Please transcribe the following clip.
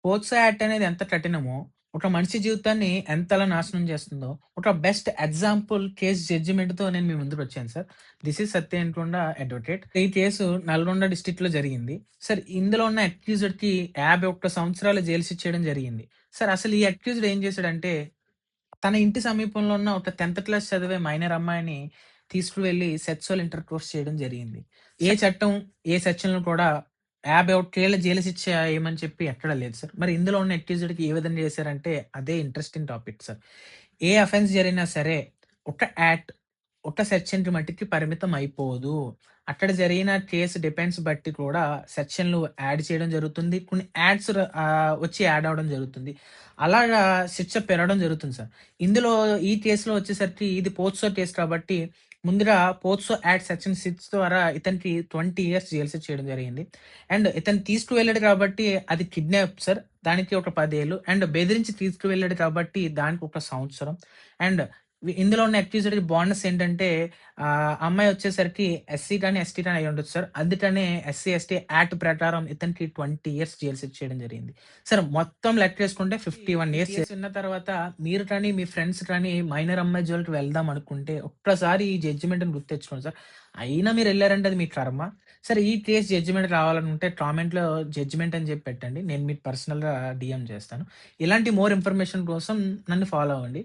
POCSO act అనేది ఎంత కఠినమో, ఒక మనిషి జీవితాన్ని ఎంతలా నాశనం చేస్తుందో, ఒక బెస్ట్ ఎగ్జాంపుల్ కేస్ జడ్జిమెంట్‌తో నేను మీ ముందుకొచ్చాను sir. This is Satyankonda advocate. ఈ కేసు నల్గొండ డిస్ట్రిక్ట్‌లో జరిగింది. సార్ ఇందులో ఉన్న అక్యూజ్డ్‌కి 51 సంవత్సరాలు జైలు శిక్ష చేయడం జరిగింది. సార్ అసలు ఈ అక్యూజ్డ్ ఏం చేశాడంటే, తన ఇంటి సమీపంలో ఉన్న ఒక 10థ్ క్లాస్ చదివే మైనర్ అమ్మాయిని తీసుకువెళ్ళి సెక్సువల్ ఇంటర్‌కోర్స్ చేయడం జరిగింది. ఏ చట్టం, ఏ సెక్షన్‌లో కూడా 51 ఏళ్ల జైలు శిక్ష ఏయమని చెప్పి ఎక్కడా లేదు సార్. మరి ఇందులో ఉన్న అక్యూజ్డ్‌కి ఏ విధంగా చేశారంటే అదే ఇంట్రెస్టింగ్ టాపిక్ సార్. ఏ అఫెన్స్ జరిగినా సరే ఒక యాక్ట్, ఒక సెక్షన్‌కి మట్టికి పరిమితం అయిపోదు. అక్కడ జరిగిన కేస్ డిపెండ్స్ బట్టి కూడా సెక్షన్‌లు యాడ్ చేయడం జరుగుతుంది. కొన్ని వచ్చి యాడ్ అవ్వడం జరుగుతుంది. అలాగా శిక్ష పెరగడం జరుగుతుంది సార్. ఇందులో ఈ కేస్‌లో వచ్చేసరికి ఇది పోక్సో కేస్ కాబట్టి ముందుగా పోక్సో యాక్ట్ సెక్షన్ 6 ద్వారా ఇతనికి 20 ఇయర్స్ జైలు శిక్ష చేయడం జరిగింది. అండ్ ఇతను తీసుకువెళ్ళాడు కాబట్టి అది కిడ్నాప్ సార్. దానికి ఒక 10 ఏళ్ళు. అండ్ బెదిరించి తీసుకువెళ్ళాడు కాబట్టి దానికి ఒక సంవత్సరం. అండ్ ఇందులో ఉన్న అక్యూజ్డ్‌కి బోనస్ ఏంటంటే అమ్మాయి వచ్చేసరికి ఎస్సీ గాని, ఎస్టీ గాని అయ్యుండొచ్చు సార్. అందుకనే ఎస్సీ, ఎస్టీ యాక్ట్ ప్రకారం ఇతనికి 20 ఇయర్స్ జైలు శిక్ష చేయడం జరిగింది. సార్ మొత్తం లెక్కేసుకుంటే 51 ఇయర్స్ విన్న తర్వాత మీరు కానీ, మీ ఫ్రెండ్స్ కానీ మైనర్ అమ్మాయి జోలికి వెళ్దాం అనుకుంటే ఒక్కసారి ఈ జడ్జిమెంట్‌ని గుర్తు తెచ్చుకోండి సార్. అయినా మీరెళ్లారంటే అది మీ కర్మ. సరే ఈ కేస్ జడ్జిమెంట్ రావాలనుకుంటే కామెంట్‌లో జడ్జిమెంట్ అని చెప్పి పెట్టండి. నేను మీకు పర్సనల్‌గా డీఎం చేస్తాను. ఇలాంటి మోర్ ఇన్ఫర్మేషన్ కోసం నన్ను ఫాలో అవ్వండి.